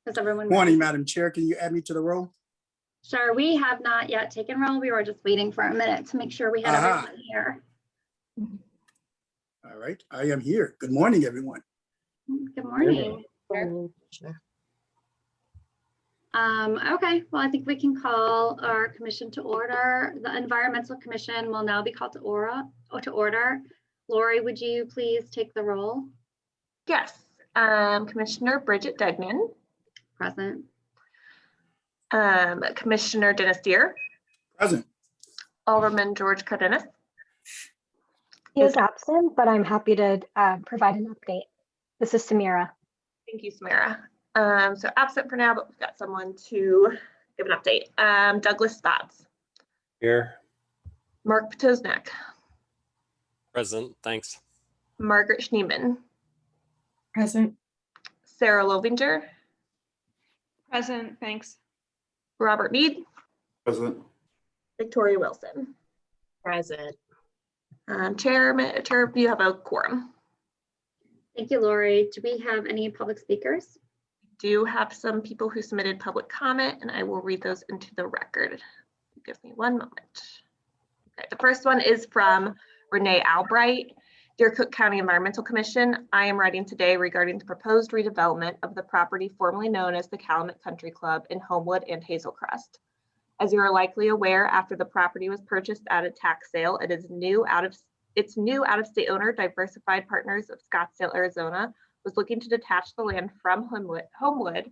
Is everyone Morning, ready? Madam Chair. Can you add me to the roll? Sure, we have not yet taken roll. We were just waiting for a minute to make sure we had everyone here. All right, I am here. Good morning, everyone. Good morning. Okay, well, I think we can call our commission to order. The Environmental Commission will now be called to order. Lori, would you please take the roll? Yes, Commissioner Bridget Degnan, Present. Commissioner Dennis Deere, Present. Alderman George Cardenas. He is absent, but I'm happy to provide an update. This is Samira. Thank you, Samira. So absent for now, but we've got someone to give an update. Douglas Stotz. Here. Mark Batasnak. Present, thanks. Margaret Schneeman. Present. Sarah Lovinger. Present, thanks. Robert Mead. Present. Victoria Wilson. Present. Chair, you have a quorum. Thank you, Lori. Do we have any public speakers? Do have some people who submitted public comment, and I will read those into the record. Give me one moment. Okay, the first one is from Renee Albright. Dear Cook County Environmental Commission, I am writing today regarding the proposed redevelopment of the property formerly known as the Calumet Country Club in Homewood and Hazel Crest. As you are likely aware, after the property was purchased at a tax sale, its new out-of-state owner, Diversified Partners of Scottsdale, Arizona, was looking to detach the land from Homewood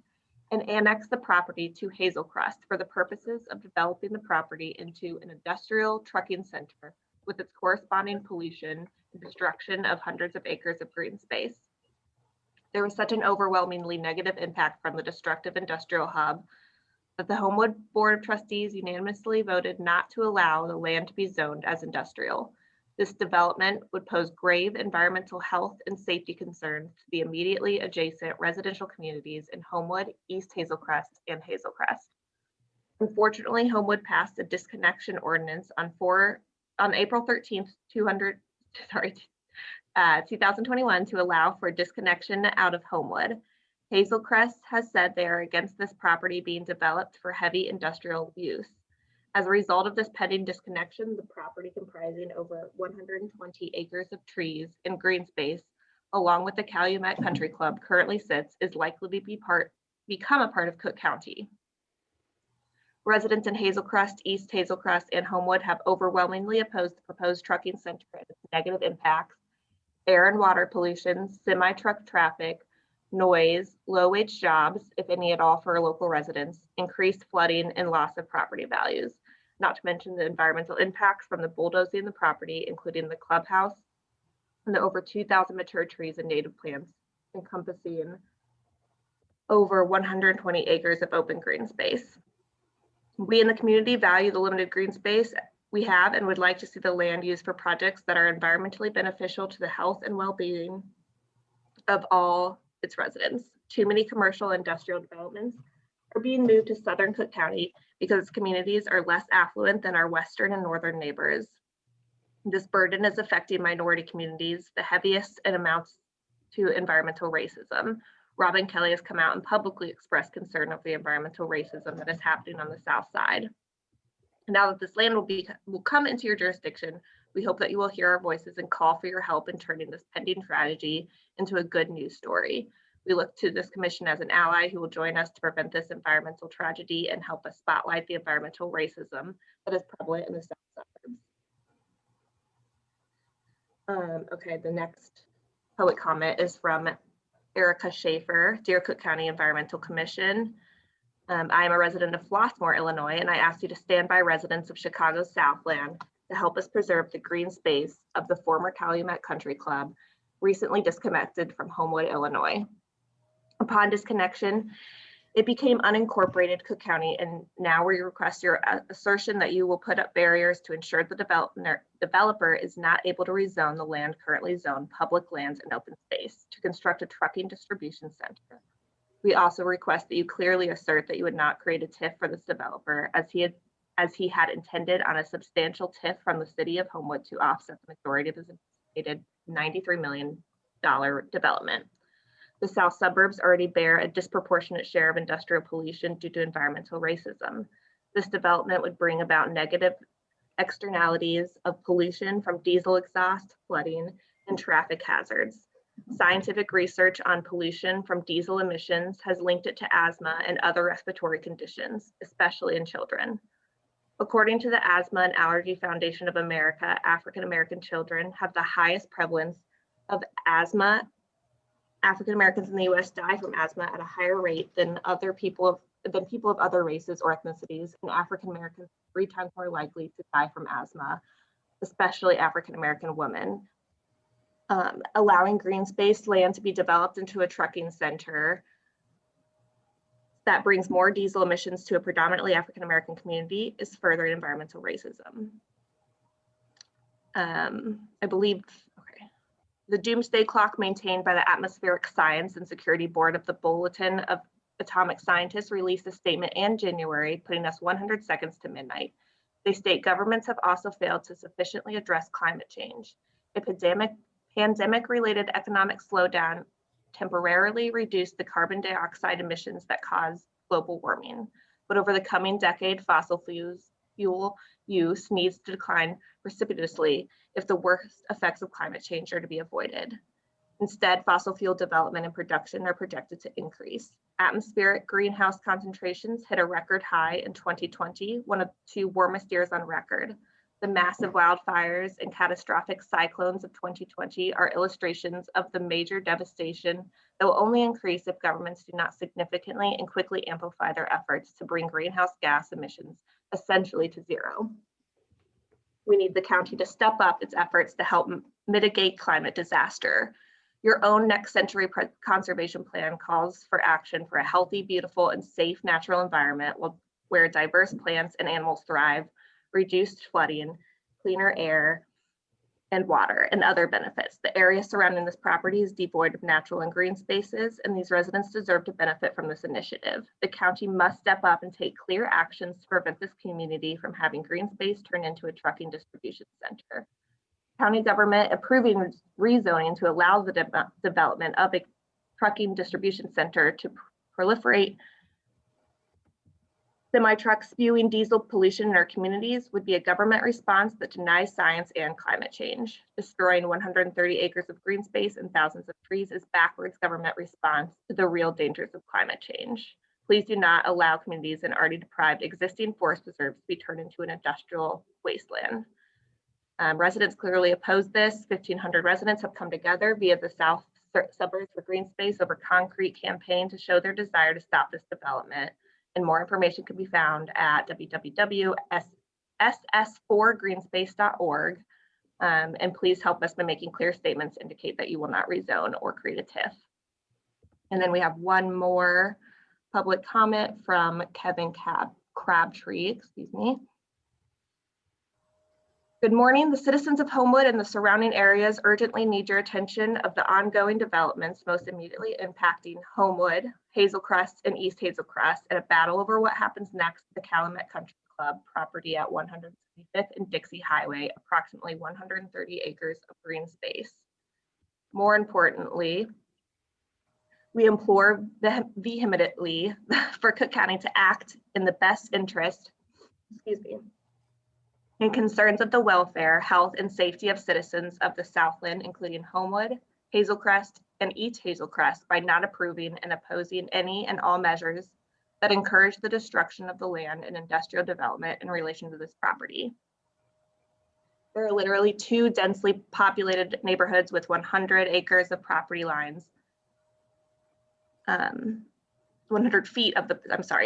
and annex the property to Hazel Crest for the purposes of developing the property into an industrial trucking center with its corresponding pollution and destruction of hundreds of acres of green space. There was such an overwhelmingly negative impact from the destructive industrial hub that the Homewood Board of Trustees unanimously voted not to allow the land to be zoned as industrial. This development would pose grave environmental health and safety concerns to the immediately adjacent residential communities in Homewood, East Hazel Crest, and Hazel Crest. Unfortunately, Homewood passed a disconnection ordinance on April 13th, 2021 to allow for disconnection out of Homewood. Hazel Crest has said they are against this property being developed for heavy industrial use. As a result of this pending disconnection, the property comprising over 120 acres of trees and green space, along with the Calumet Country Club currently sits, is likely to become a part of Cook County. Residents in Hazel Crest, East Hazel Crest, and Homewood have overwhelmingly opposed the proposed trucking center and its negative impacts: air and water pollution, semi-truck traffic, noise, low-wage jobs, if any at all for local residents, increased flooding, and loss of property values, not to mention the environmental impacts from the bulldozing the property, including the clubhouse and the over 2,000 mature trees and native plants, encompassing over 120 acres of open green space. We in the community value the limited green space we have and would like to see the land used for projects that are environmentally beneficial to the health and well-being of all its residents. Too many commercial industrial developments are being moved to southern Cook County because its communities are less affluent than our western and northern neighbors. This burden is affecting minority communities the heaviest and amounts to environmental racism. Robin Kelly has come out and publicly expressed concern of the environmental racism that is happening on the south side. Now that this land will come into your jurisdiction, we hope that you will hear our voices and call for your help in turning this pending tragedy into a good news story. We look to this commission as an ally who will join us to prevent this environmental tragedy and help us spotlight the environmental racism that is prevalent in the south suburbs. Okay, the next public comment is from Erica Schaefer, Dear Cook County Environmental Commission. I am a resident of Flossmoor, Illinois, and I ask you to stand by residents of Chicago's Southland to help us preserve the green space of the former Calumet Country Club, recently disconnected from Homewood, Illinois. Upon disconnection, it became unincorporated Cook County, and now we request your assertion that you will put up barriers to ensure the developer is not able to rezone the land currently zoned public lands and open space to construct a trucking distribution center. We also request that you clearly assert that you would not create a TIF for this developer as he had intended on a substantial TIF from the city of Homewood to offset the majority of his anticipated $93 million development. The south suburbs already bear a disproportionate share of industrial pollution due to environmental racism. This development would bring about negative externalities of pollution from diesel exhaust, flooding, and traffic hazards. Scientific research on pollution from diesel emissions has linked it to asthma and other respiratory conditions, especially in children. According to the Asthma and Allergy Foundation of America, African American children have the highest prevalence of asthma. African Americans in the US die from asthma at a higher rate than people of other races or ethnicities, and African Americans are 3 times more likely to die from asthma, especially African American women. Allowing green space land to be developed into a trucking center that brings more diesel emissions to a predominantly African American community is furthering environmental racism. I believe, the doomsday clock maintained by the Atmospheric Science and Security Board of the Bulletin of Atomic Scientists released a statement in January, putting us 100 seconds to midnight. They state governments have also failed to sufficiently address climate change. A pandemic-related economic slowdown temporarily reduced the carbon dioxide emissions that cause global warming. But over the coming decade, fossil fuel use needs to decline precipitously if the worst effects of climate change are to be avoided. Instead, fossil fuel development and production are projected to increase. Atmospheric greenhouse concentrations hit a record high in 2020, one of the 2 warmest years on record. The massive wildfires and catastrophic cyclones of 2020 are illustrations of the major devastation that will only increase if governments do not significantly and quickly amplify their efforts to bring greenhouse gas emissions essentially to zero. We need the county to step up its efforts to help mitigate climate disaster. Your own next century conservation plan calls for action for a healthy, beautiful, and safe natural environment where diverse plants and animals thrive, reduced flooding, cleaner air and water, and other benefits. The area surrounding this property is devoid of natural and green spaces, and these residents deserve to benefit from this initiative. The county must step up and take clear actions to prevent this community from having green space turn into a trucking distribution center. County government approving rezoning to allow the development of a trucking distribution center to proliferate semi-trucks spewing diesel pollution in our communities would be a government response that denies science and climate change. Destroying 130 acres of green space and thousands of trees is backwards government response to the real dangers of climate change. Please do not allow communities in already deprived existing forest preserves to be turned into an industrial wasteland. Residents clearly oppose this. 1,500 residents have come together via the South Suburbs for Green Space Over Concrete campaign to show their desire to stop this development. And more information can be found at www.ss4greenspace.org. And please help us by making clear statements indicate that you will not rezone or create a TIF. And then we have one more public comment from Kevin Crabtree, excuse me. Good morning. The citizens of Homewood and the surrounding areas urgently need your attention of the ongoing developments most immediately impacting Homewood, Hazelcrest, and East Hazelcrest, and a battle over what happens next to the Calumet Country Club property at 175th and Dixie Highway, approximately 130 acres of green space. More importantly, we implore vehemently for Cook County to act in the best interest, and concerns of the welfare, health, and safety of citizens of the Southland, including Homewood, Hazelcrest, and East Hazelcrest, by not approving and opposing any and all measures that encourage the destruction of the land and industrial development in relation to this property. There are literally 2 densely populated neighborhoods with 100 acres of property lines. 100 feet of the,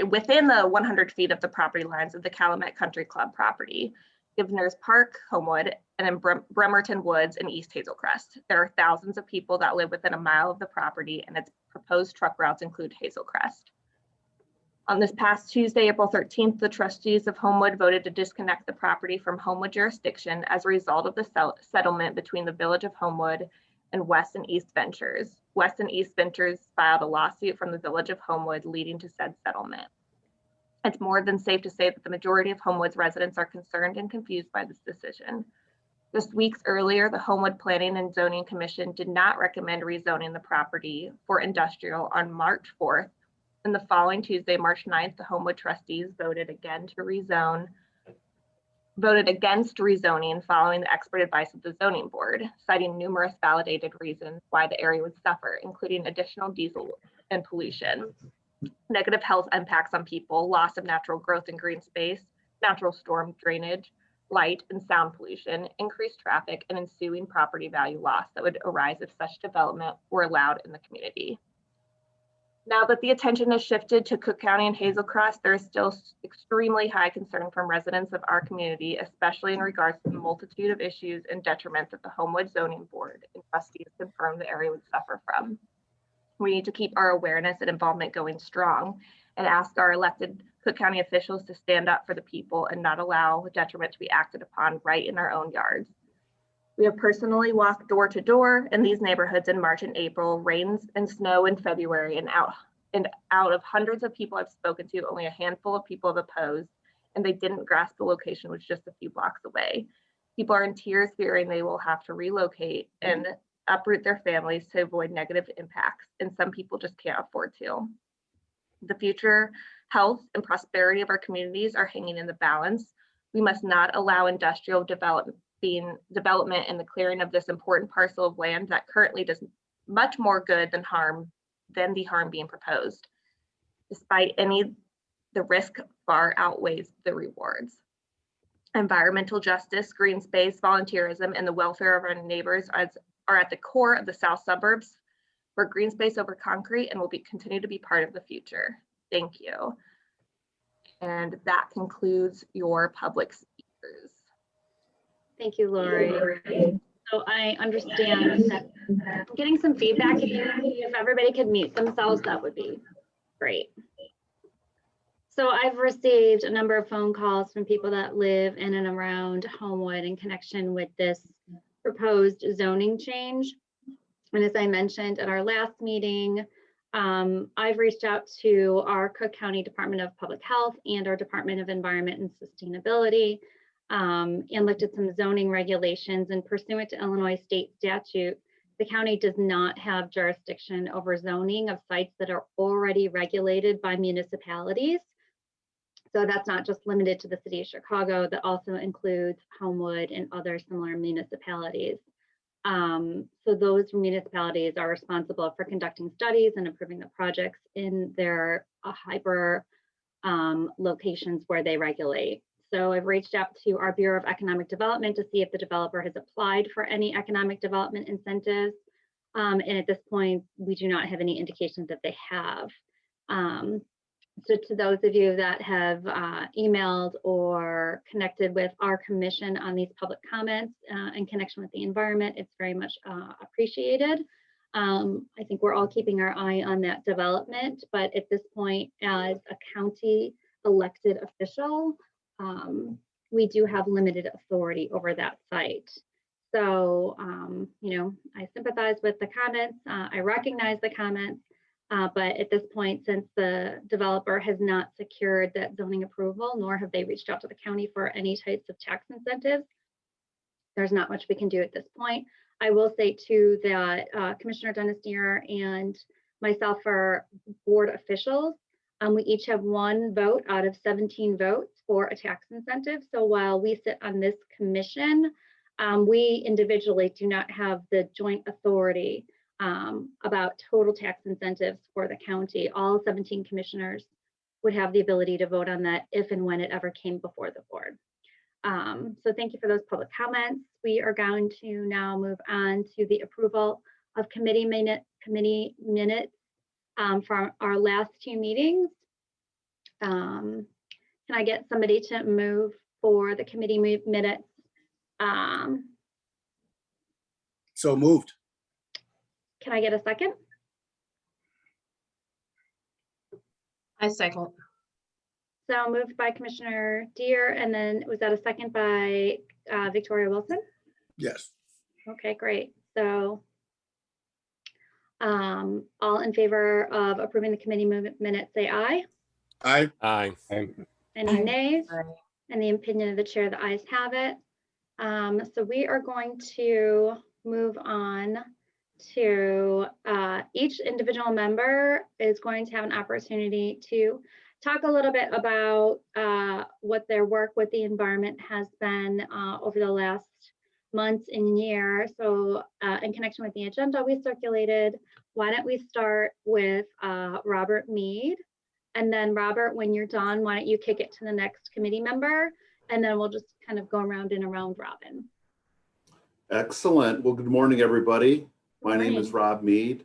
within the 100 feet of the property lines of the Calumet Country Club property, Givners Park, Homewood, and in Bremerton Woods and East Hazelcrest. There are thousands of people that live within a mile of the property, and its proposed truck routes include Hazelcrest. On this past Tuesday, April 13th, the trustees of Homewood voted to disconnect the property from Homewood jurisdiction as a result of the settlement between the Village of Homewood and West and East Ventures. West and East Ventures filed a lawsuit from the Village of Homewood leading to said settlement. It's more than safe to say that the majority of Homewood's residents are concerned and confused by this decision. Just weeks earlier, the Homewood Planning and Zoning Commission did not recommend rezoning the property for industrial on March 4th. And the following Tuesday, March 9th, the Homewood trustees voted against rezoning following the expert advice of the zoning board, citing numerous validated reasons why the area would suffer, including additional diesel and pollution, negative health impacts on people, loss of natural growth and green space, natural storm drainage, light and sound pollution, increased traffic, and ensuing property value loss that would arise if such development were allowed in the community. Now that the attention has shifted to Cook County and Hazel Crest, there is still extremely high concern from residents of our community, especially in regards to the multitude of issues and detriments that the Homewood Zoning Board and trustees confirmed the area would suffer from. We need to keep our awareness and involvement going strong and ask our elected Cook County officials to stand up for the people and not allow detriment to be acted upon right in our own yards. We have personally walked door to door in these neighborhoods in March and April, rains and snow in February, and out of hundreds of people I've spoken to, only a handful of people have opposed, and they didn't grasp the location was just a few blocks away. People are in tears, fearing they will have to relocate and uproot their families to avoid negative impacts, and some people just can't afford to. The future health and prosperity of our communities are hanging in the balance. We must not allow industrial development in the clearing of this important parcel of land that currently does much more good than the harm being proposed. Despite the risk far outweighs the rewards. Environmental justice, green space, volunteerism, and the welfare of our neighbors are at the core of the South suburbs, where green space over concrete and will continue to be part of the future. Thank you. And that concludes your public speakers. Thank you, Lori. So I understand that I'm getting some feedback. If everybody could mute themselves, that would be great. So I've received a number of phone calls from people that live in and around Homewood in connection with this proposed zoning change. And as I mentioned at our last meeting, I've reached out to our Cook County Department of Public Health and our Department of Environment and Sustainability and looked at some zoning regulations, and pursuant to Illinois state statute, the county does not have jurisdiction over zoning of sites that are already regulated by municipalities. So that's not just limited to the city of Chicago, that also includes Homewood and other similar municipalities. So those municipalities are responsible for conducting studies and approving the projects in their hyper locations where they regulate. So I've reached out to our Bureau of Economic Development to see if the developer has applied for any economic development incentives. And at this point, we do not have any indications that they have. So to those of you that have emailed or connected with our commission on these public comments in connection with the environment, it's very much appreciated. I think we're all keeping our eye on that development, but at this point, as a county elected official, we do have limited authority over that site. So, you know, I sympathize with the comments. I recognize the comments. But at this point, since the developer has not secured that zoning approval, nor have they reached out to the county for any types of tax incentives, there's not much we can do at this point. I will say too that Commissioner Dennis-Deer and myself are board officials. We each have 1 vote out of 17 votes for a tax incentive. So while we sit on this commission, we individually do not have the joint authority about total tax incentives for the county. All 17 commissioners would have the ability to vote on that if and when it ever came before the board. So thank you for those public comments. We are going to now move on to the approval of committee minutes from our last 2 meetings. Can I get somebody to move for the committee minutes? So moved. Can I get a second? I second. So moved by Commissioner Deer, and then was that a second by Victoria Wilson? Yes. Okay, great. So all in favor of approving the committee minutes, say aye. Aye. Aye. Any nays? Aye. In the opinion of the chair, the ayes have it. So we are going to move on to each individual member is going to have an opportunity to talk a little bit about what their work with the environment has been over the last months and year. So in connection with the agenda we circulated, why don't we start with Robert Mead? And then Robert, when you're done, why don't you kick it to the next committee member? And then we'll just kind of go around and around robin. Excellent. Well, good morning, everybody. My name is Rob Mead,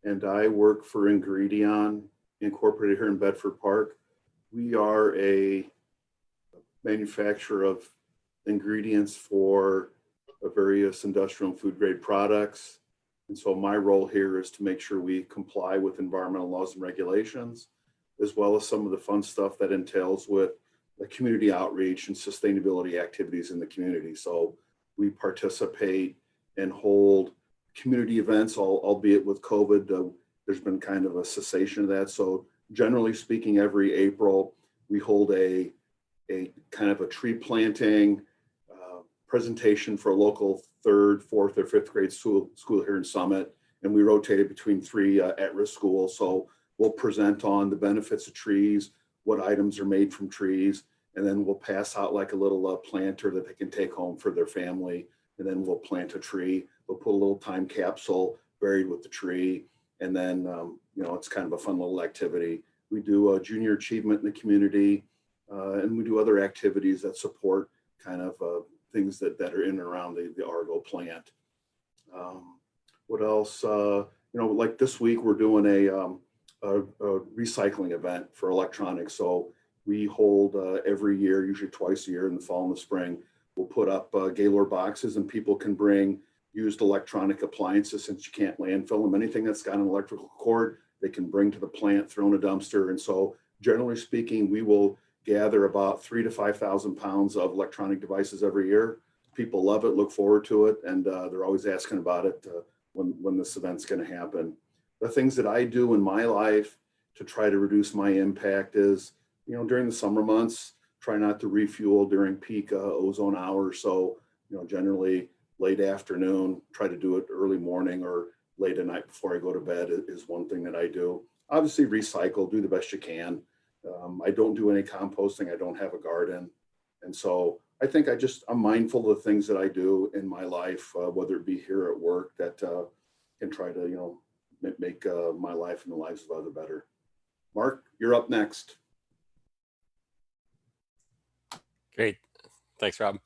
and I work for Ingredion Incorporated here in Bedford Park. We are a manufacturer of ingredients for various industrial and food grade products. And so my role here is to make sure we comply with environmental laws and regulations, as well as some of the fun stuff that entails with the community outreach and sustainability activities in the community. So we participate and hold community events, albeit with COVID, there's been kind of a cessation of that. So generally speaking, every April, we hold a kind of a tree planting presentation for a local 3rd, 4th, or 5th grade school here in Summit. And we rotate it between 3 at-risk schools. So we'll present on the benefits of trees, what items are made from trees, and then we'll pass out like a little planter that they can take home for their family. And then we'll plant a tree. We'll put a little time capsule buried with the tree. And then, you know, it's kind of a fun little activity. We do junior achievement in the community, and we do other activities that support kind of things that are in and around the Argo plant. What else? You know, like this week, we're doing a recycling event for electronics. So we hold every year, usually twice a year in the fall and the spring, we'll put up Gaylord boxes and people can bring used electronic appliances since you can't landfill them. Anything that's got an electrical cord, they can bring to the plant, throw in a dumpster. And so generally speaking, we will gather about 3,000 to 5,000 pounds of electronic devices every year. People love it, look forward to it, and they're always asking about it when this event's going to happen. The things that I do in my life to try to reduce my impact is, you know, during the summer months, try not to refuel during peak ozone hours. So, you know, generally late afternoon, try to do it early morning or late at night before I go to bed is one thing that I do. Obviously recycle, do the best you can. I don't do any composting. I don't have a garden. And so I think I'm mindful of the things that I do in my life, whether it be here at work, that can try to, you know, make my life and the lives of others better. Mark, you're up next. Great. Thanks, Rob.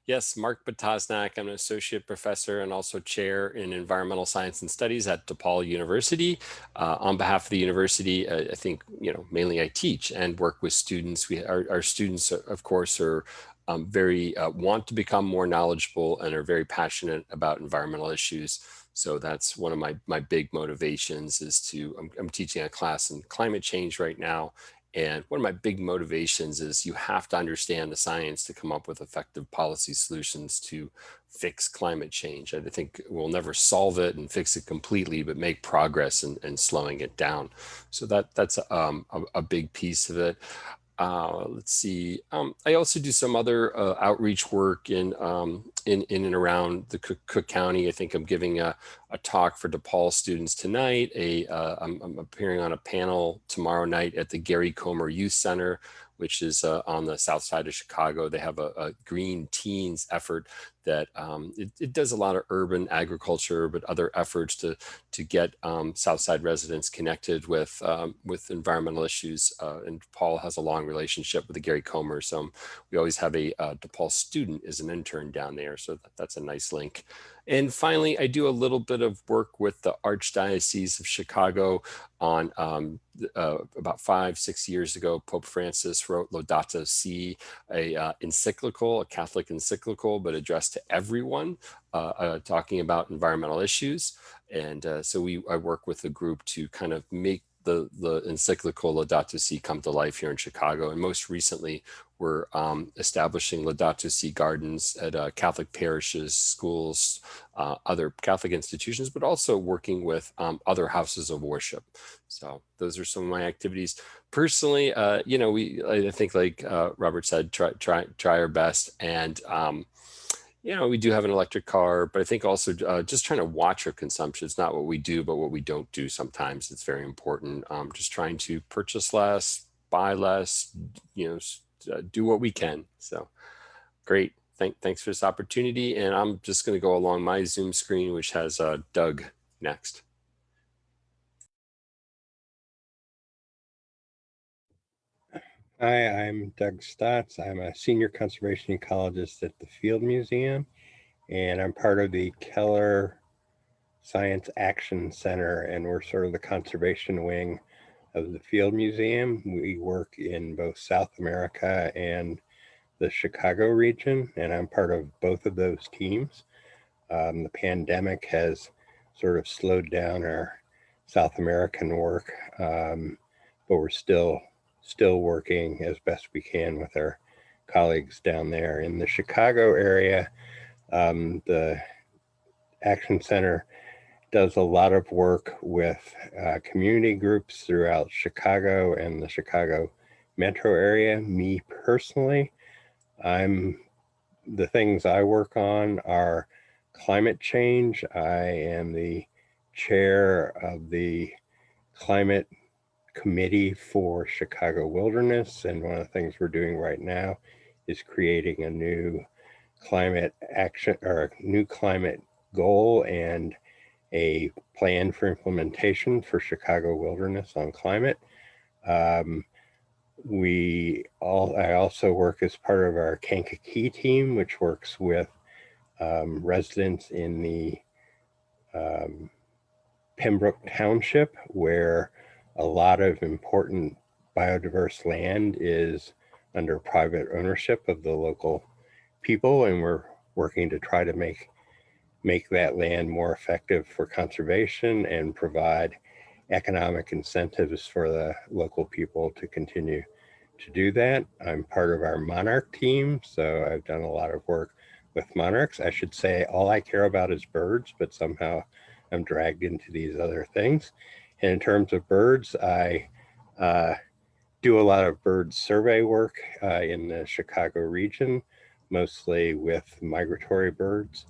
Yes, Mark Batasnak. I'm an associate professor and also chair in environmental science and studies at DePaul University. On behalf of the university, I think, you know, mainly I teach and work with students. Our students, of course, are very want to become more knowledgeable and are very passionate about environmental issues. So that's one of my big motivations is I'm teaching a class in climate change right now. And one of my big motivations is you have to understand the science to come up with effective policy solutions to fix climate change. I think we'll never solve it and fix it completely, but make progress in slowing it down. So that's a big piece of it. Let's see. I also do some other outreach work in and around the Cook County. I think I'm giving a talk for DePaul students tonight. I'm appearing on a panel tomorrow night at the Gary Comer Youth Center, which is on the south side of Chicago. They have a green teens effort that it does a lot of urban agriculture, but other efforts to get south side residents connected with environmental issues. And DePaul has a long relationship with the Gary Comer. So we always have a DePaul student as an intern down there. So that's a nice link. And finally, I do a little bit of work with the Archdiocese of Chicago on about 5-6 years ago, Pope Francis wrote Laudato Si, a Catholic encyclical, but addressed to everyone, talking about environmental issues. And so I work with a group to kind of make the encyclical Laudato Si come to life here in Chicago. And most recently, we're establishing Laudato Si gardens at Catholic parishes, schools, other Catholic institutions, but also working with other houses of worship. So those are some of my activities. Personally, you know, I think like Robert said, try our best. And we do have an electric car, but I think also just trying to watch our consumption. It's not what we do, but what we don't do sometimes. It's very important. Just trying to purchase less, buy less, do what we can. So great. Thanks for this opportunity. And I'm just going to go along my Zoom screen, which has Doug next. Hi, I'm Doug Stotz. I'm a senior conservation ecologist at the Field Museum, and I'm part of the Keller Science Action Center, and we're sort of the conservation wing of the Field Museum. We work in both South America and the Chicago region, and I'm part of both of those teams. The pandemic has sort of slowed down our South American work, but we're still working as best we can with our colleagues down there. In the Chicago area, the Action Center does a lot of work with community groups throughout Chicago and the Chicago metro area. Me personally, the things I work on are climate change. I am the chair of the climate committee for Chicago Wilderness, and one of the things we're doing right now is creating a new climate action or a new climate goal and a plan for implementation for Chicago Wilderness on climate. I also work as part of our Kankakee team, which works with residents in the Pembroke Township, where a lot of important biodiverse land is under private ownership of the local people, and we're working to try to make that land more effective for conservation and provide economic incentives for the local people to continue to do that. I'm part of our monarch team, so I've done a lot of work with monarchs. I should say all I care about is birds, but somehow I'm dragged into these other things. And in terms of birds, I do a lot of bird survey work in the Chicago region, mostly with migratory birds.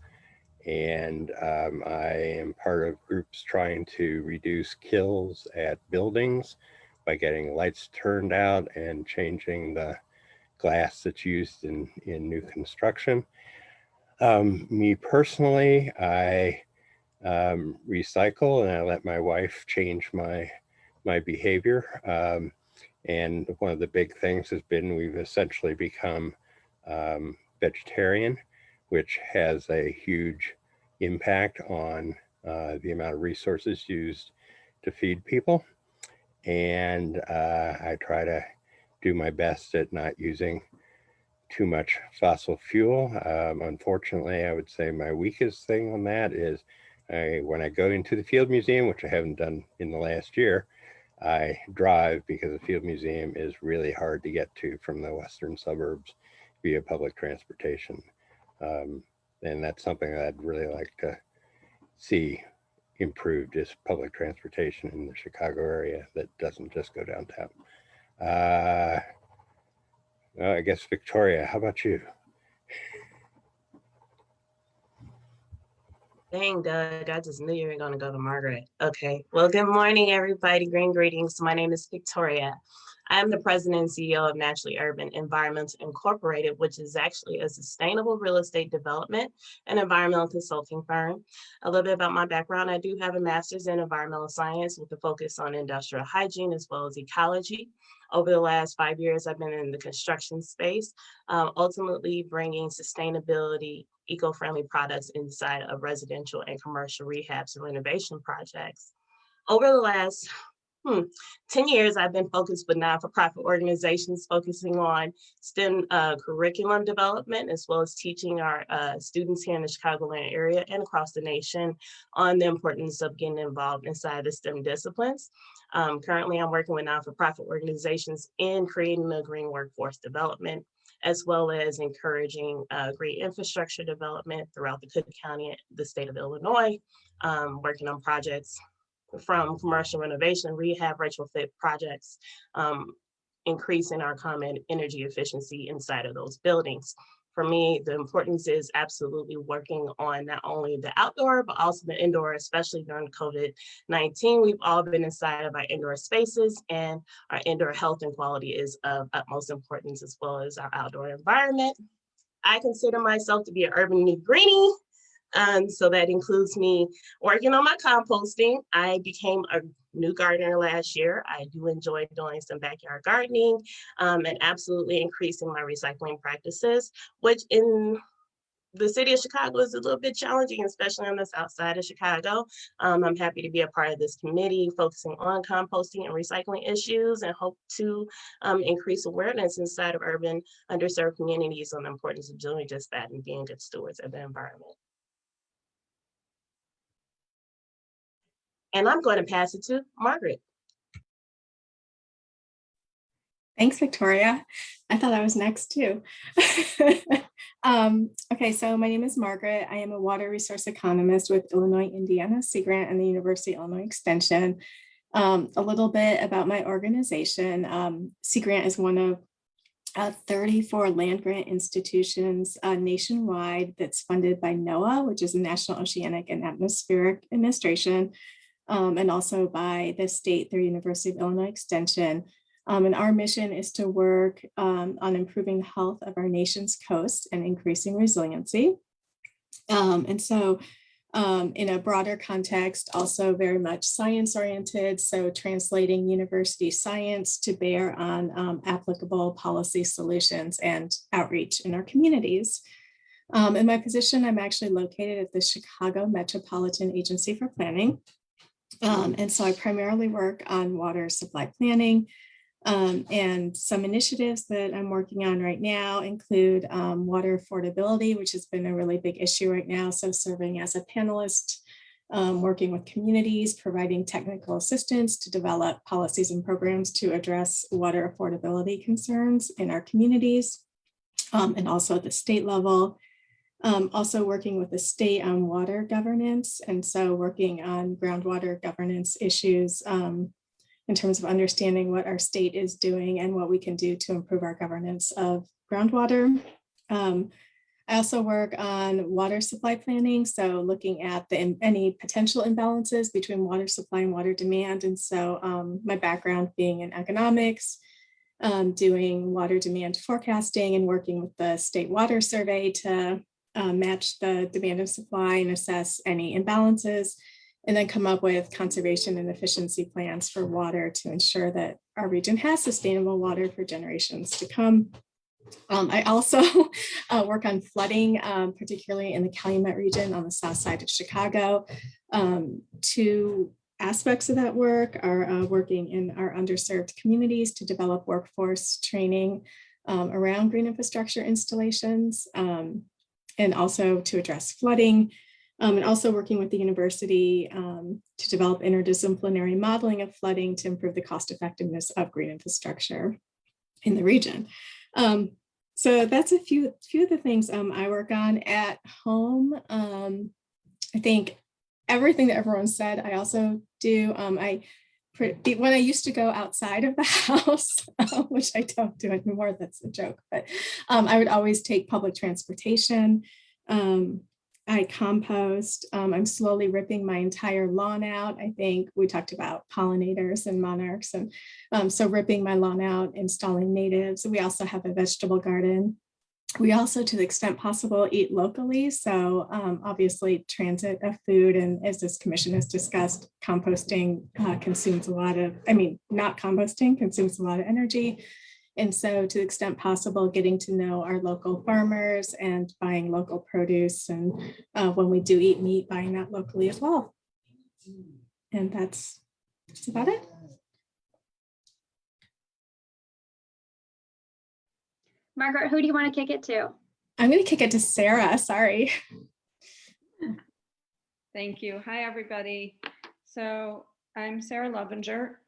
And I am part of groups trying to reduce kills at buildings by getting lights turned out and changing the glass that's used in new construction. Me personally, I recycle, and I let my wife change my behavior. And one of the big things has been we've essentially become vegetarian, which has a huge impact on the amount of resources used to feed people. And I try to do my best at not using too much fossil fuel. Unfortunately, I would say my weakest thing on that is when I go into the Field Museum, which I haven't done in the last year, I drive because the Field Museum is really hard to get to from the western suburbs via public transportation. And that's something that I'd really like to see improved, is public transportation in the Chicago area that doesn't just go downtown. I guess Victoria, how about you? Dang, Doug, I just knew you were going to go to Margaret. Okay, well, good morning, everybody. Green greetings. My name is Victoria. I am the president and CEO of Naturally Urban Environmental Incorporated, which is actually a sustainable real estate development and environmental consulting firm. A little bit about my background: I do have a master's in environmental science with a focus on industrial hygiene as well as ecology. Over the last 5 years, I've been in the construction space, ultimately bringing sustainability, eco-friendly products inside of residential and commercial rehabs and renovation projects. Over the last 10 years, I've been focused with not-for-profit organizations focusing on STEM curriculum development, as well as teaching our students here in the Chicagoland area and across the nation on the importance of getting involved inside the STEM disciplines. Currently, I'm working with not-for-profit organizations in creating the green workforce development, as well as encouraging green infrastructure development throughout the Cook County, the state of Illinois, working on projects from commercial renovation, rehab, retrofit projects, increasing our common energy efficiency inside of those buildings. for me, the importance is absolutely working on not only the outdoor, but also the indoor, especially during COVID-19. We've all been inside of our indoor spaces, and our indoor health and quality is of utmost importance, as well as our outdoor environment. I consider myself to be an urban new greenie. So that includes me working on my composting. I became a new gardener last year. I do enjoy doing some backyard gardening and absolutely increasing my recycling practices, which in the city of Chicago is a little bit challenging, especially on the south side of Chicago. I'm happy to be a part of this committee focusing on composting and recycling issues, and hope to increase awareness inside of urban underserved communities on the importance of doing just that and being good stewards of the environment. And I'm going to pass it to Margaret. Thanks, Victoria. I thought I was next too. Okay, so my name is Margaret. I am a water resource economist with Illinois Indiana Sea Grant and the University of Illinois Extension. A little bit about my organization. Sea Grant is one of 34 land grant institutions nationwide that's funded by NOAA, which is the National Oceanic and Atmospheric Administration, and also by the state, their University of Illinois Extension. And our mission is to work on improving the health of our nation's coast and increasing resiliency. And so in a broader context, also very much science oriented. So translating university science to bear on applicable policy solutions and outreach in our communities. In my position, I'm actually located at the Chicago Metropolitan Agency for Planning. And so I primarily work on water supply planning. And some initiatives that I'm working on right now include water affordability, which has been a really big issue right now. So serving as a panelist, working with communities, providing technical assistance to develop policies and programs to address water affordability concerns in our communities, and also at the state level. Also working with the state on water governance. And so working on groundwater governance issues in terms of understanding what our state is doing and what we can do to improve our governance of groundwater. I also work on water supply planning, so looking at any potential imbalances between water supply and water demand. And so my background being in economics, doing water demand forecasting and working with the State Water Survey to match the demand and supply and assess any imbalances, and then come up with conservation and efficiency plans for water to ensure that our region has sustainable water for generations to come. I also work on flooding, particularly in the Calumet region on the south side of Chicago. Two aspects of that work are working in our underserved communities to develop workforce training around green infrastructure installations, and also to address flooding. And also working with the university to develop interdisciplinary modeling of flooding to improve the cost effectiveness of green infrastructure in the region. So that's a few of the things I work on at home. I think everything that everyone said, I also do. When I used to go outside of the house, which I don't do anymore, that's a joke, but I would always take public transportation. I compost. I'm slowly ripping my entire lawn out. I think we talked about pollinators and monarchs, and so ripping my lawn out, installing natives. We also have a vegetable garden. We also, to the extent possible, eat locally. So obviously transit of food, and as this commission has discussed, composting consumes a lot of, not composting consumes a lot of energy. And so to the extent possible, getting to know our local farmers and buying local produce. And when we do eat meat, buying that locally as well. And that's about it. Margaret, who do you want to kick it to? I'm going to kick it to Sarah, sorry. Thank you. Hi, everybody. So I'm Sarah Lovinger.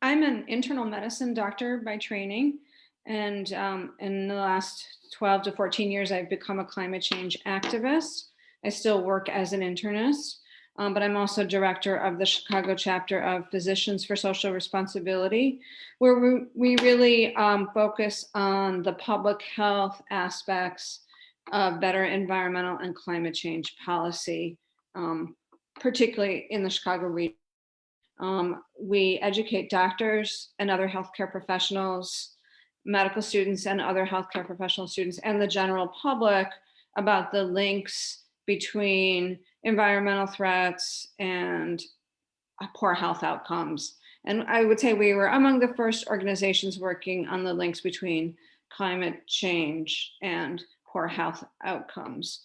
I'm an internal medicine doctor by training. And in the last 12 to 14 years, I've become a climate change activist. I still work as an internist, but I'm also director of the Chicago chapter of Physicians for Social Responsibility, where we really focus on the public health aspects better environmental and climate change policy, particularly in the Chicago region. We educate doctors and other healthcare professionals, medical students and other healthcare professional students, and the general public about the links between environmental threats and poor health outcomes. And I would say we were among the first organizations working on the links between climate change and poor health outcomes.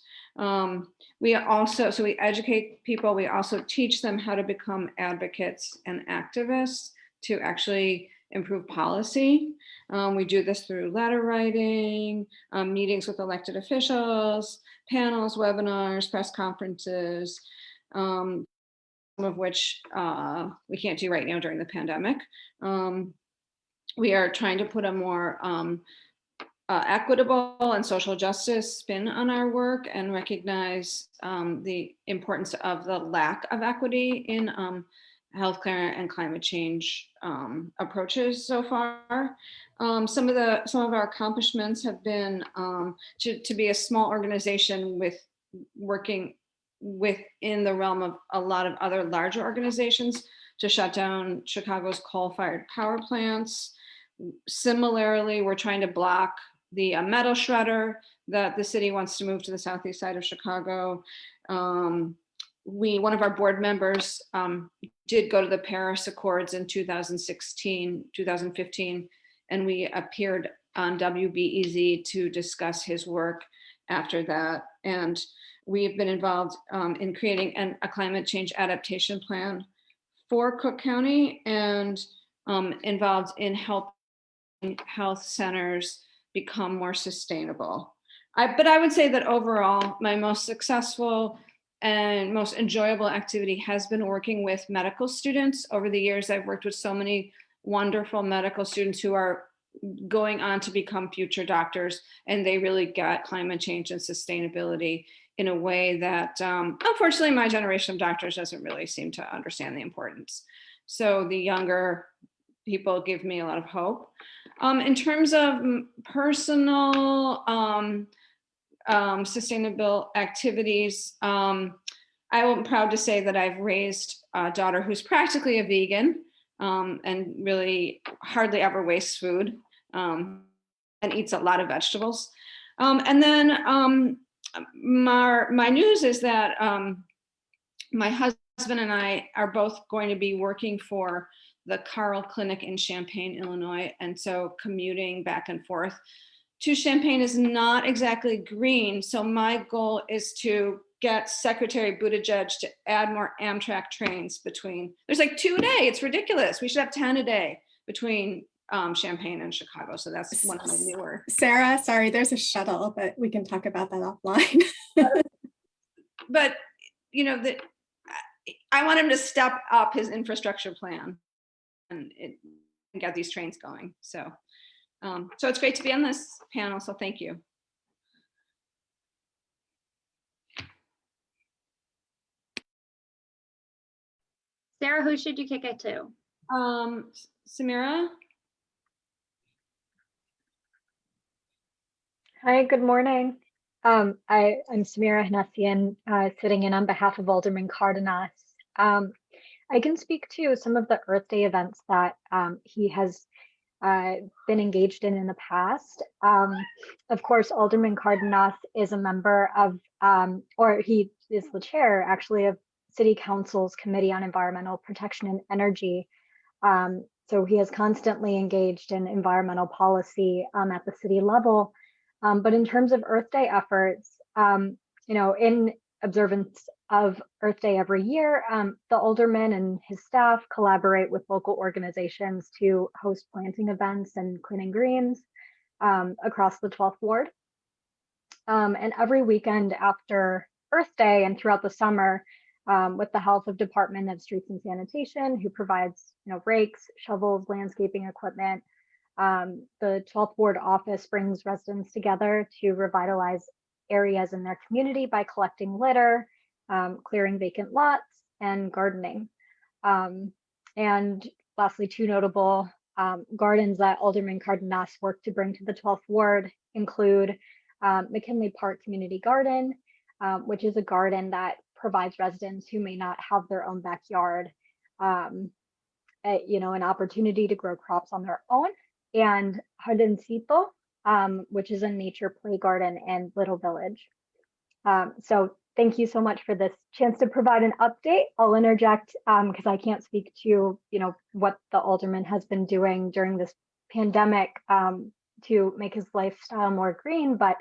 We educate people. We also teach them how to become advocates and activists to actually improve policy. We do this through letter writing, meetings with elected officials, panels, webinars, press conferences, some of which we can't do right now during the pandemic. We are trying to put a more equitable and social justice spin on our work and recognize the importance of the lack of equity in healthcare and climate change approaches so far. Some of our accomplishments have been to be a small organization with working within the realm of a lot of other larger organizations to shut down Chicago's coal-fired power plants. Similarly, we're trying to block the metal shredder that the city wants to move to the southeast side of Chicago. One of our board members did go to the Paris Accords in 2016, 2015, and we appeared on WBEZ to discuss his work after that. And we've been involved in creating a climate change adaptation plan for Cook County and involved in helping health centers become more sustainable. But I would say that overall, my most successful and most enjoyable activity has been working with medical students. Over the years, I've worked with so many wonderful medical students who are going on to become future doctors, and they really get climate change and sustainability in a way that, unfortunately, my generation of doctors doesn't really seem to understand the importance. So the younger people give me a lot of hope. In terms of personal sustainable activities, I'm proud to say that I've raised a daughter who's practically a vegan and really hardly ever wastes food and eats a lot of vegetables. And then my news is that my husband and I are both going to be working for the Carle Clinic in Champaign, Illinois. And so commuting back and forth to Champaign is not exactly green. So my goal is to get Secretary Buttigieg to add more Amtrak trains between, there's like 2 a day, it's ridiculous. We should have 10 a day between Champaign and Chicago. So that's one of my newer. Sarah, sorry, there's a shuttle, but we can talk about that offline. But, you know, I want him to step up his infrastructure plan and get these trains going. So it's great to be on this panel, so thank you. Sarah, who should you kick it to? Samira? Hi, good morning. I'm Samira Hanessian, sitting in on behalf of Alderman Cardenas. I can speak to some of the Earth Day events that he has been engaged in the past. Of course, Alderman Cardenas is a member of, or he is the chair actually of City Council's Committee on Environmental Protection and Energy. So he is constantly engaged in environmental policy at the city level. But in terms of Earth Day efforts, you know, in observance of Earth Day every year, the alderman and his staff collaborate with local organizations to host planting events and cleaning greens across the 12th Ward. And every weekend after Earth Day and throughout the summer, with the help of Department of Streets and Sanitation, who provides, you know, rakes, shovels, landscaping equipment, the 12th Ward office brings residents together to revitalize areas in their community by collecting litter, clearing vacant lots, and gardening. And lastly, two notable gardens that Alderman Cardenas worked to bring to the 12th Ward include McKinley Park Community Garden, which is a garden that provides residents who may not have their own backyard, an opportunity to grow crops on their own, and Jardincito, which is a nature play garden and little village. So thank you so much for this chance to provide an update. I'll interject because I can't speak to, what the alderman has been doing during this pandemic to make his lifestyle more green. But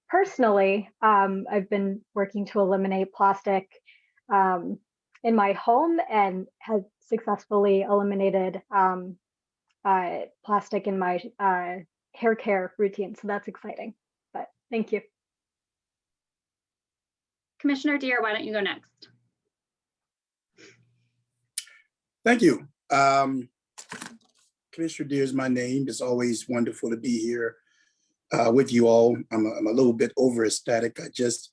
personally, I've been working to eliminate plastic in my home and have successfully eliminated plastic in my hair care routine. So that's exciting. But thank you. Commissioner Deere, why don't you go next? Thank you. Commissioner Deere is my name. It's always wonderful to be here with you all. I'm a little bit over ecstatic. I just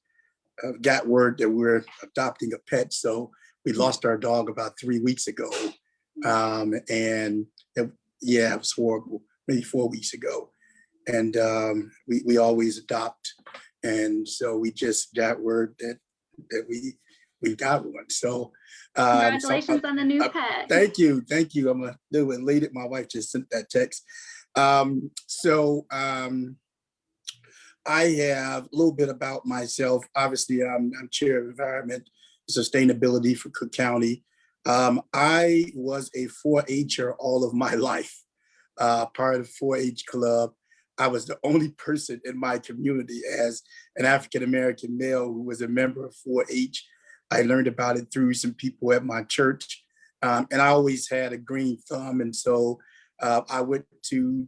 got word that we're adopting a pet. So we lost our dog about 3 weeks ago. It was horrible, maybe 4 weeks ago. And we always adopt. And so we just got word that we got one. So Congratulations on the new pet. Thank you. I'm a little elated. My wife just sent that text. I have a little bit about myself. Obviously, I'm chair of environment and sustainability for Cook County. I was a 4-H'er all of my life, part of the 4-H club. I was the only person in my community as an African-American male who was a member of 4-H. I learned about it through some people at my church. And I always had a green thumb. And so I went to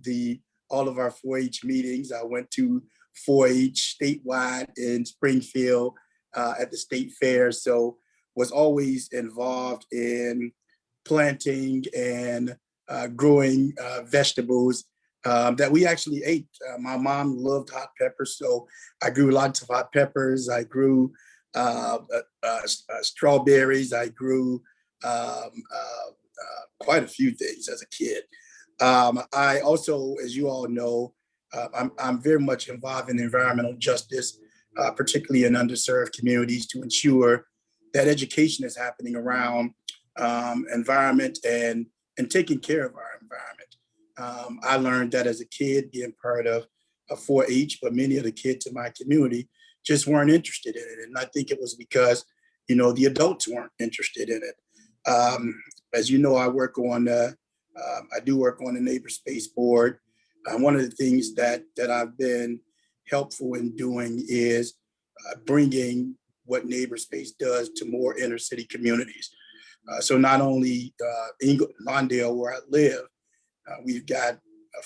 all of our 4-H meetings. I went to 4-H statewide in Springfield at the state fair. So was always involved in planting and growing vegetables that we actually ate. My mom loved hot peppers, so I grew lots of hot peppers. I grew strawberries. I grew quite a few things as a kid. I also, as you all know, I'm very much involved in environmental justice, particularly in underserved communities, to ensure that education is happening around environment and taking care of our environment. I learned that as a kid being part of a 4-H, but many of the kids in my community just weren't interested in it. And I think it was because, the adults weren't interested in it. As you know, I do work on the Neighbor Space Board. One of the things that I've been helppful in doing is bringing what Neighbor Space does to more inner city communities. So not only Lawndale, where I live, we've got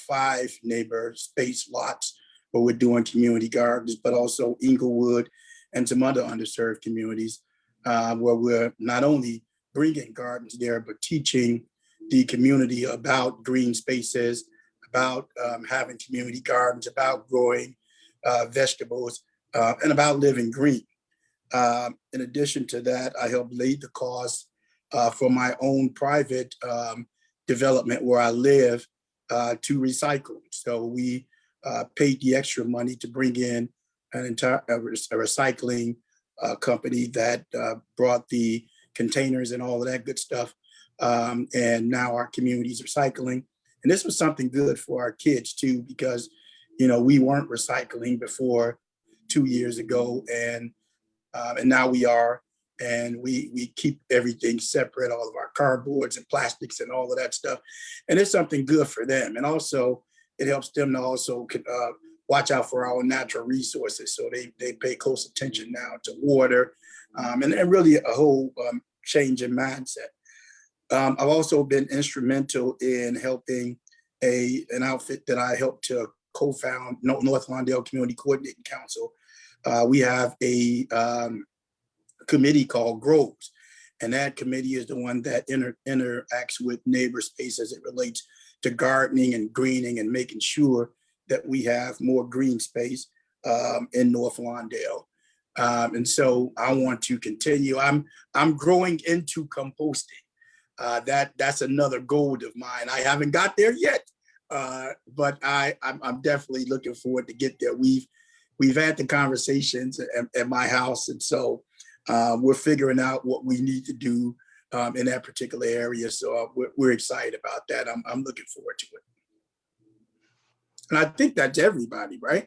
5 Neighbor Space lots where we're doing community gardens, but also Inglewood and some other underserved communities where we're not only bringing gardens there, but teaching the community about green spaces, about having community gardens, about growing vegetables, and about living green. In addition to that, I helped lead the cause for my own private development where I live to recycle. So we paid the extra money to bring in an entire recycling company that brought the containers and all of that good stuff. And now our community is recycling. And this was something good for our kids too, because, we weren't recycling before 2 years ago, and now we are. And we keep everything separate, all of our cardboards and plastics and all of that stuff. And it's something good for them. And also it helps them to also watch out for our natural resources. So they pay close attention now to water and really a whole change in mindset. I've also been instrumental in helping an outfit that I helped to co-found, North Lawndale Community Coordinating Council. We have a committee called Groves, and that committee is the one that interacts with Neighbor Space as it relates to gardening and greening and making sure that we have more green space in North Lawndale. And so I want to continue. I'm growing into composting. That's another goal of mine. I haven't got there yet, but I'm definitely looking forward to get there. we've had the conversations at my house. And so we're figuring out what we need to do in that particular area. So we're excited about that. I'm looking forward to it. And I think that's everybody, right?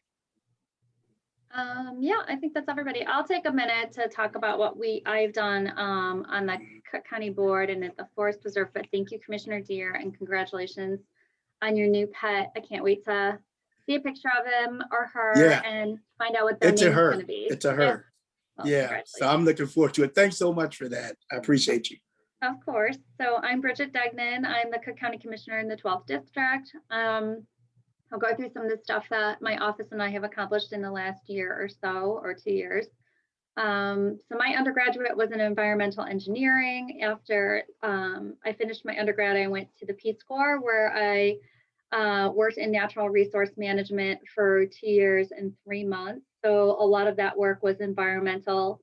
Yeah, I think that's everybody. I'll take a minute to talk about what I've done on the Cook County Board and at the Forest Preserve. But thank you, Commissioner Deere, and congratulations on your new pet. I can't wait to see a picture of him or her and find out what their name is going to be. It's a her. Well, yeah. So I'm looking forward to it. Thanks so much for that. I appreciate you. Of course. So I'm Bridget Degnan. I'm the Cook County Commissioner in the 12th District. I'll go through some of the stuff that my office and I have accomplished in the last year or so, or 2 years. So my undergraduate was in environmental engineering. After I finished my undergrad, I went to the Peace Corps, where I worked in natural resource management for 2 years and 3 months. So a lot of that work was environmental.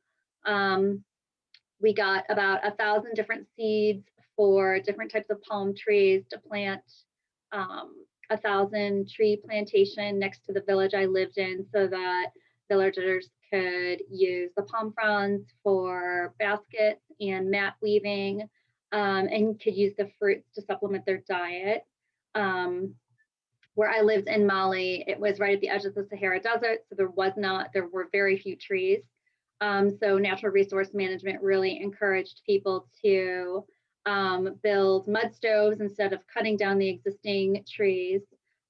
We got about 1,000 different seeds for different types of palm trees to plant 1,000 tree plantation next to the village I lived in, so that villagers could use the palm fronds for baskets and mat weaving, and could use the fruits to supplement their diet. Where I lived in Mali, it was right at the edge of the Sahara Desert, so there were very few trees. So natural resource management really encouraged people to build mud stoves instead of cutting down the existing trees,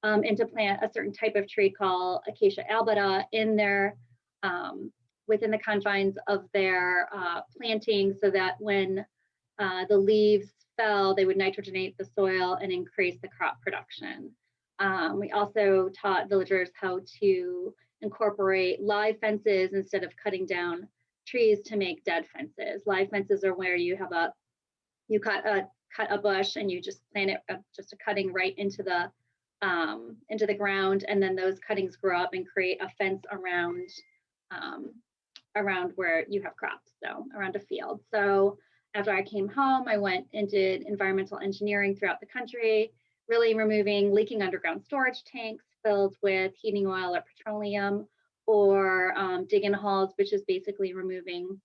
and to plant a certain type of tree called Acacia albida in their within the confines of their planting, so that when the leaves fell, they would nitrogenate the soil and increase the crop production. We also taught villagers how to incorporate live fences instead of cutting down trees to make dead fences. Live fences are where you have you cut a bush and you just plant it, just a cutting right into the ground, and then those cuttings grow up and create a fence around where you have crops, so around a field. So after I came home, I went and did environmental engineering throughout the country, really removing leaking underground storage tanks filled with heating oil or petroleum, or dig-in holes, which is basically removing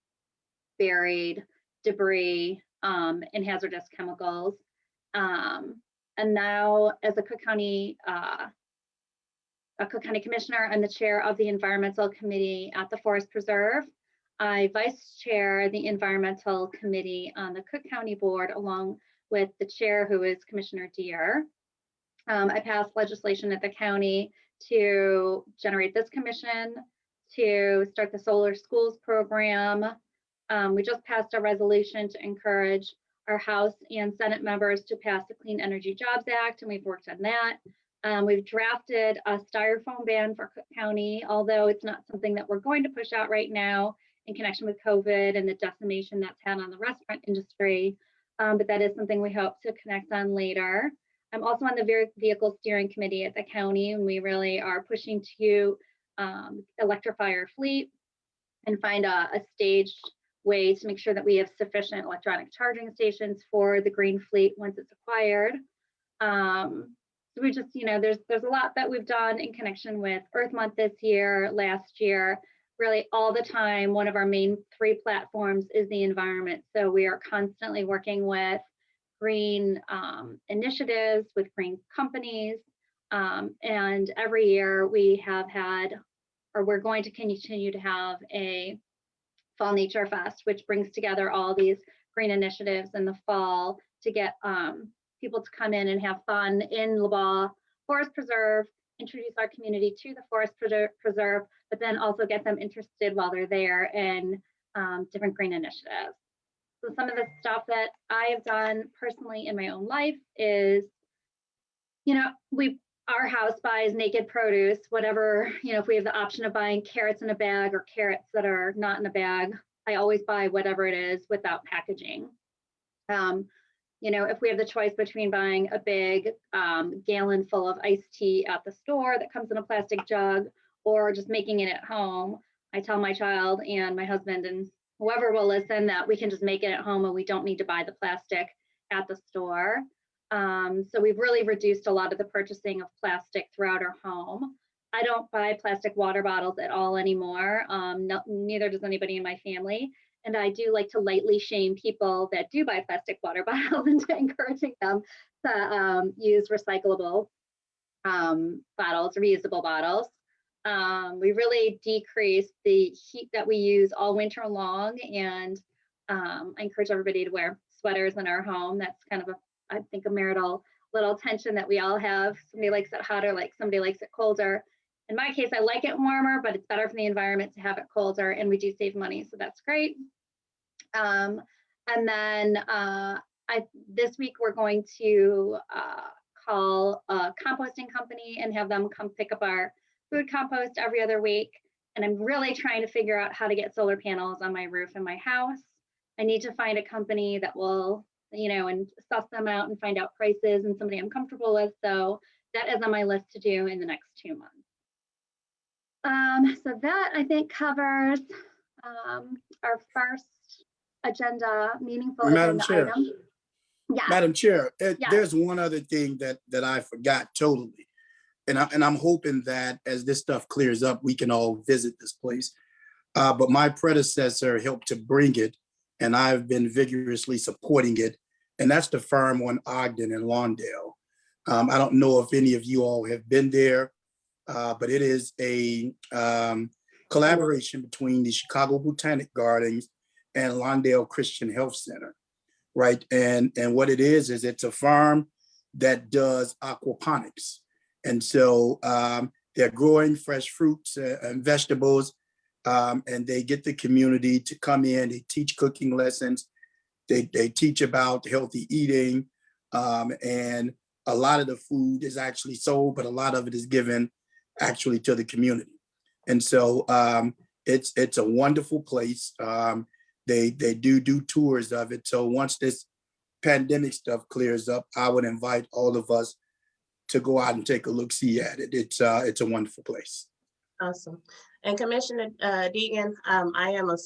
buried debris and hazardous chemicals. And now, as a Cook County Commissioner, I'm the chair of the Environmental Committee at the Forest Preserve. I vice chair the Environmental Committee on the Cook County Board, along with the chair, who is Commissioner Deere. I passed legislation at the county to generate this commission, to start the Solar Schools program. We just passed a resolution to encourage our House and Senate members to pass the Clean Energy Jobs Act, and we've worked on that. We've drafted a styrofoam ban for Cook County, although it's not something that we're going to push out right now in connection with COVID and the decimation that's had on the restaurant industry, but that is something we hope to connect on later. I'm also on the Vehicle Steering Committee at the county, and we really are pushing to electrify our fleet and find a staged way to make sure that we have sufficient electronic charging stations for the green fleet once it's acquired. So we just, there's a lot that we've done in connection with Earth Month this year, last year, really all the time. One of our main 3 platforms is the environment. So we are constantly working with green initiatives, with green companies. And every year we have had, or we're going to continue to have, a Fall Nature Fest, which brings together all these green initiatives in the fall to get people to come in and have fun in LeBaugh Forest Preserve, introduce our community to the Forest Preserve, but then also get them interested while they're there in different green initiatives. So some of the stuff that I have done personally in my own life is, our house buys naked produce, whatever, if we have the option of buying carrots in a bag or carrots that are not in a bag, I always buy whatever it is without packaging. If we have the choice between buying a big gallon full of iced tea at the store that comes in a plastic jug, or just making it at home, I tell my child and my husband and whoever will listen that we can just make it at home and we don't need to buy the plastic at the store. So we've really reduced a lot of the purchasing of plastic throughout our home. I don't buy plastic water bottles at all anymore. Neither does anybody in my family. And I do like to lightly shame people that do buy plastic water bottles into encouraging them to use recyclable bottles, reusable bottles. We really decreased the heat that we use all winter long, and I encourage everybody to wear sweaters in our home. That's kind of I think a marital little tension that we all have. Somebody likes it hotter, like somebody likes it colder. In my case, I like it warmer, but it's better for the environment to have it colder, and we do save money, so that's great. And then this week we're going to call a composting company and have them come pick up our food compost every other week. And I'm really trying to figure out how to get solar panels on my roof in my house. I need to find a company that will, and suss them out and find out prices, and somebody I'm comfortable with. So that is on my list to do in the next 2 months. So that I think covers our first agenda, meaningful Madam agenda Chair. item. Yeah. Madam Chair, Yes. there's one other thing that I forgot totally. And I'm hoping that as this stuff clears up, we can all visit this place. But my predecessor helped to bring it, and I've been vigorously supporting it. And that's the farm on Ogden and Lawndale. I don't know if any of you all have been there, but it is a collaboration between the Chicago Botanic Gardens and Lawndale Christian Health Center, right? And what it is it's a farm that does aquaponics. And so they're growing fresh fruits and vegetables, and they get the community to come in. They teach cooking lessons. They teach about healthy eating, and a lot of the food is actually sold, but a lot of it is given actually to the community. And so it's a wonderful place. They do tours of it. So once this pandemic stuff clears up, I would invite all of us to go out and take a look-see at it. It's a wonderful place. Awesome. And Commissioner Degnan, I am a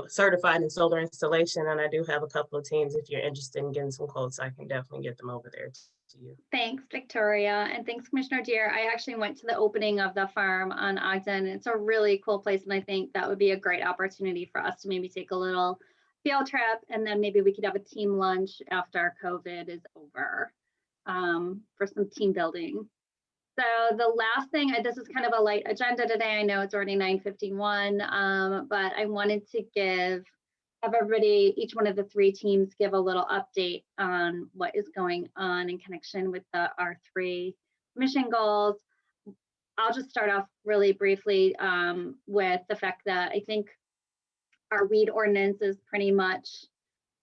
certified in solar installation, and I do have a couple of teams. If you're interested in getting some quotes, I can definitely get them over there to you. Thanks, Victoria. And thanks, Commissioner Deere. I actually went to the opening of the farm on Ogden. It's a really cool place, and I think that would be a great opportunity for us to maybe take a little field trip, and then maybe we could have a team lunch after COVID is over for some team building. So the last thing, this is kind of a light agenda today. I know it's already 9:51, but I wanted to have everybody, each one of the 3 teams, give a little update on what is going on in connection with our 3 mission goals. I'll just start off really briefly with the fact that I think our weed ordinance is pretty much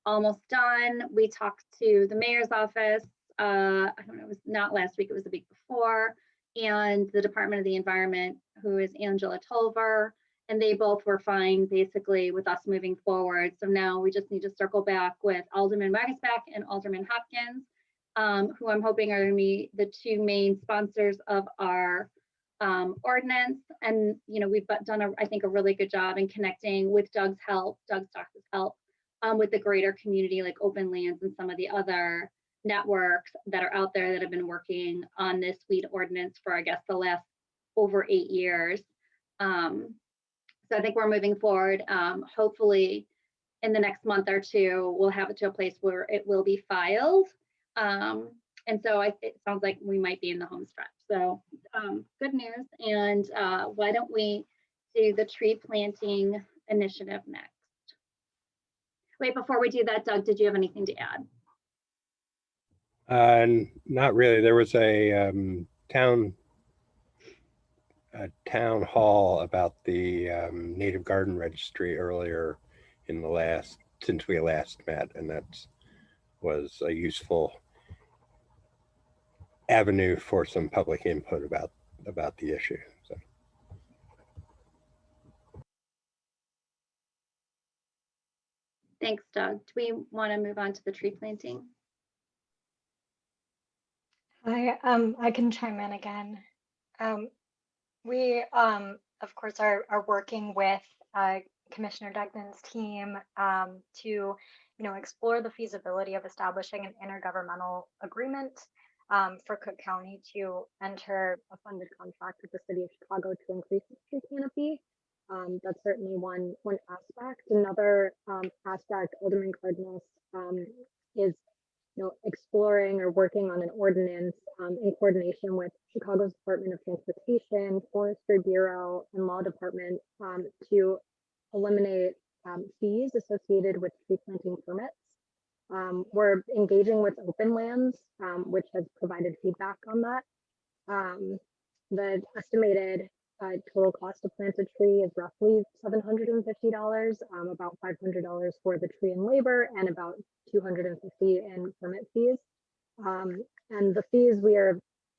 almost done. We talked to the mayor's office. I don't know, it was not last week, it was the week before, and the Department of the Environment, who is Angela Tolver, and they both were fine basically with us moving forward. So now we just need to circle back with Alderman Wagasback and Alderman Hopkins, who I'm hoping are going to be the 2 main sponsors of our ordinance. And we've done I think a really good job in connecting with Doug Stotz' help with the greater community, like Open Lands and some of the other networks that are out there that have been working on this weed ordinance for, I guess, the last over 8 years. So I think we're moving forward. Hopefully in the next month or 2, we'll have it to a place where it will be filed. And so it sounds like we might be in the home stretch. So good news. And why don't we do the tree planting initiative next? Wait, before we do that, Doug, did you have anything to add? Not really. There was a town hall about the Native Garden Registry earlier since we last met, and that was a useful avenue for some public input about the issue. So. Thanks, Doug. Do we want to move on to the tree planting? I can chime in again. We, of course, are working with Commissioner Degnan's team to, explore the feasibility of establishing an intergovernmental agreement for Cook County to enter a funded contract with the city of Chicago to increase the tree canopy. That's certainly one aspect. Another aspect, Alderman Cardenas is exploring or working on an ordinance in coordination with Chicago's Department of Transportation, Forestry Bureau, and Law Department to eliminate fees associated with tree planting permits. We're engaging with Open Lands, which has provided feedback on that. The estimated total cost to plant a tree is roughly $750, about $500 for the tree and labor, and about $250 in permit fees. And the fees we are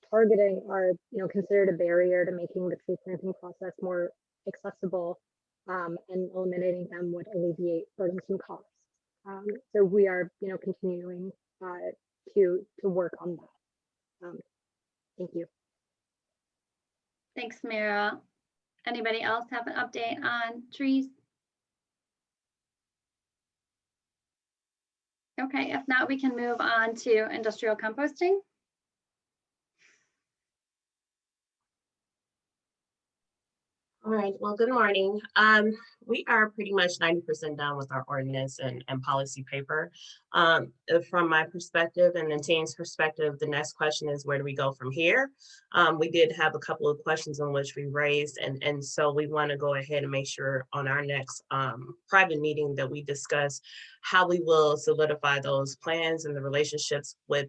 targeting are, considered a barrier to making the tree planting process more accessible, and eliminating them would alleviate burdensome costs. So we are, continuing to work on that. Thank you. Thanks, Samira. Anybody else have an update on trees? Okay, if not, we can move on to industrial composting. All right, well, good morning. We are pretty much 90% done with our ordinance and policy paper. From my perspective and the team's perspective, the next question is, where do we go from here? We did have a couple of questions on which we raised, and so we want to go ahead and make sure on our next private meeting that we discuss how we will solidify those plans and the relationships with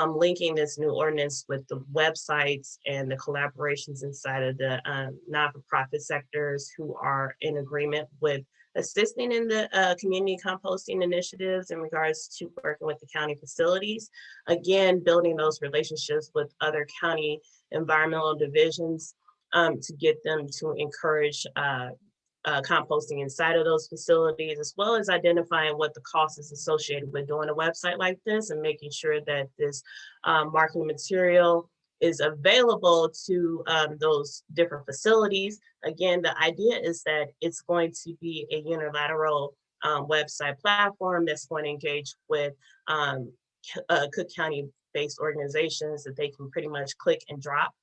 linking this new ordinance with the websites and the collaborations inside of the non-for-profit sectors who are in agreement with assisting in the community composting initiatives in regards to working with the county facilities. Again, building those relationships with other county environmental divisions to get them to encourage composting inside of those facilities, as well as identifying what the cost is associated with doing a website like this and making sure that this marketing material is available to those different facilities. Again, the idea is that it's going to be a unilateral website platform that's going to engage with Cook County-based organizations that they can pretty much click and drop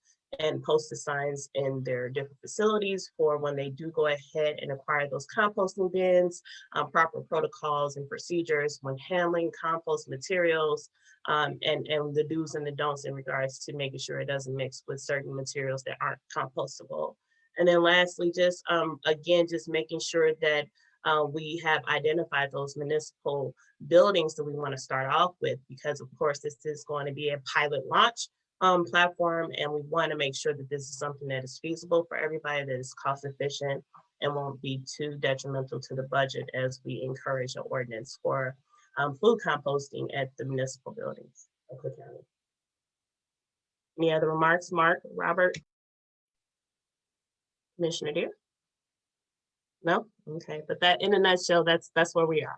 and post the signs in their different facilities for when they do go ahead and acquire those composting bins, proper protocols and procedures when handling compost materials, and the do's and the don'ts in regards to making sure it doesn't mix with certain materials that aren't compostable. And then lastly, just again, just making sure that we have identified those municipal buildings that we want to start off with, because of course this is going to be a pilot launch platform, and we want to make sure that this is something that is feasible for everybody, that is cost efficient and won't be too detrimental to the budget as we encourage an ordinance for food composting at the municipal buildings of Cook County. Any other remarks, Mark, Robert, Commissioner Deere? No? Okay, but that in a nutshell, that's where we are.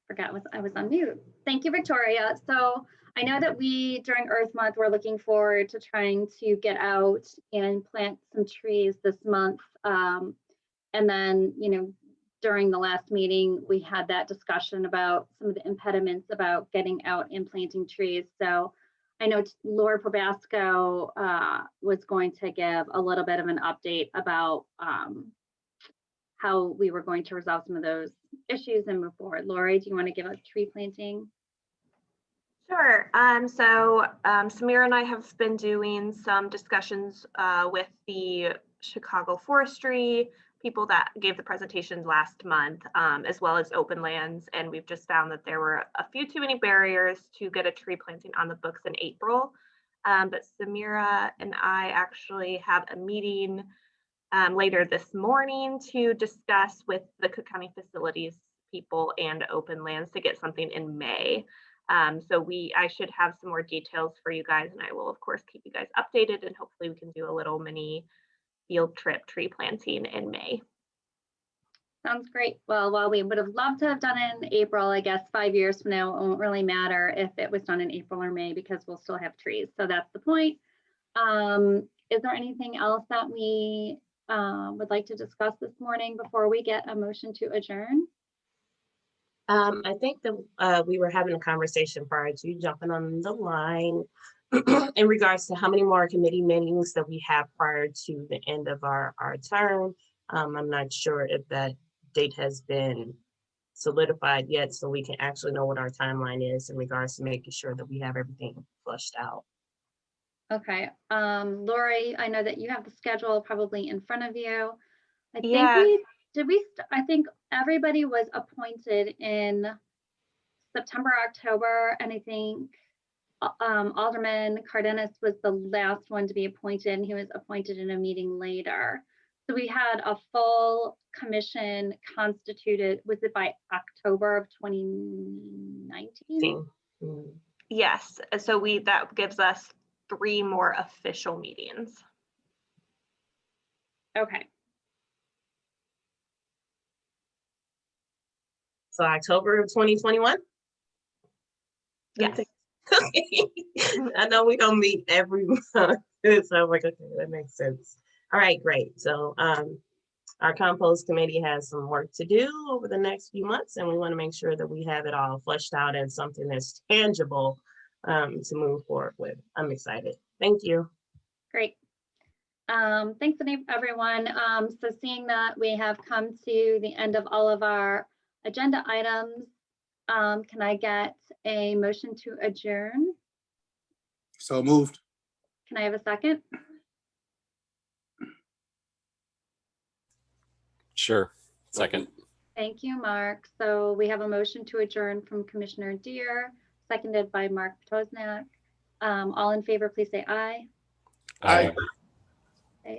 Forgot I was on mute. Thank you, Victoria. So I know that we, during Earth Month, we're looking forward to trying to get out and plant some trees this month. And then, during the last meeting, we had that discussion about some of the impediments about getting out and planting trees. So I know Laura Probasco was going to give a little bit of an update about how we were going to resolve some of those issues and move forward. Lori, do you want to give a tree planting? Sure. So Samira and I have been doing some discussions with the Chicago Forestry people that gave the presentations last month, as well as Open Lands. And we've just found that there were a few too many barriers to get a tree planting on the books in April. But Samira and I actually have a meeting later this morning to discuss with the Cook County facilities people and Open Lands to get something in May. So I should have some more details for you guys, and I will of course keep you guys updated, and hopefully we can do a little mini field trip tree planting in May. Sounds great. Well, while we would have loved to have done it in April, I guess 5 years from now, it won't really matter if it was done in April or May, because we'll still have trees. So that's the point. Is there anything else that we would like to discuss this morning before we get a motion to adjourn? I think that we were having a conversation prior to you jumping on the line in regards to how many more committee meetings that we have prior to the end of our term. I'm not sure if that date has been solidified yet, so we can actually know what our timeline is in regards to making sure that we have everything flushed out. Okay, Lori, I know that you have the schedule probably in front of you. I think Yeah. I think everybody was appointed in September, October, and I think Alderman Cardenas was the last one to be appointed, and he was appointed in a meeting later. So we had a full commission constituted, was it by October of 2019? Yes, so that gives us 3 more official meetings. Okay. So October of 2021? Yes. I know we don't meet every month. So I'm like, okay, that makes sense. All right, great. So our compost committee has some work to do over the next few months, and we want to make sure that we have it all fleshed out and something that's tangible to move forward with. I'm excited. Thank you. Great. Thanks, everyone. So seeing that we have come to the end of all of our agenda items, can I get a motion to adjourn? So moved. Can I have a second? Sure. Second. Thank you, Mark. So we have a motion to adjourn from Commissioner Deere, seconded by Mark Batasnak. All in favor, please say aye. Aye.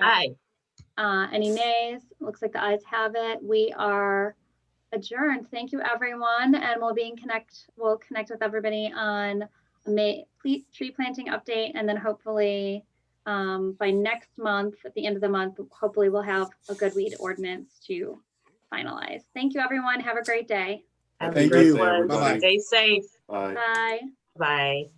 Aye. Any nays? Looks like the ayes have it. We are adjourned. Thank you, everyone, and we'll connect with everybody on a May tree planting update, and then hopefully by next month, at the end of the month, hopefully we'll have a good weed ordinance to finalize. Thank you, everyone. Have a great day. Have a Thank great you. one. Bye-bye. Stay safe. Bye. Bye. Bye.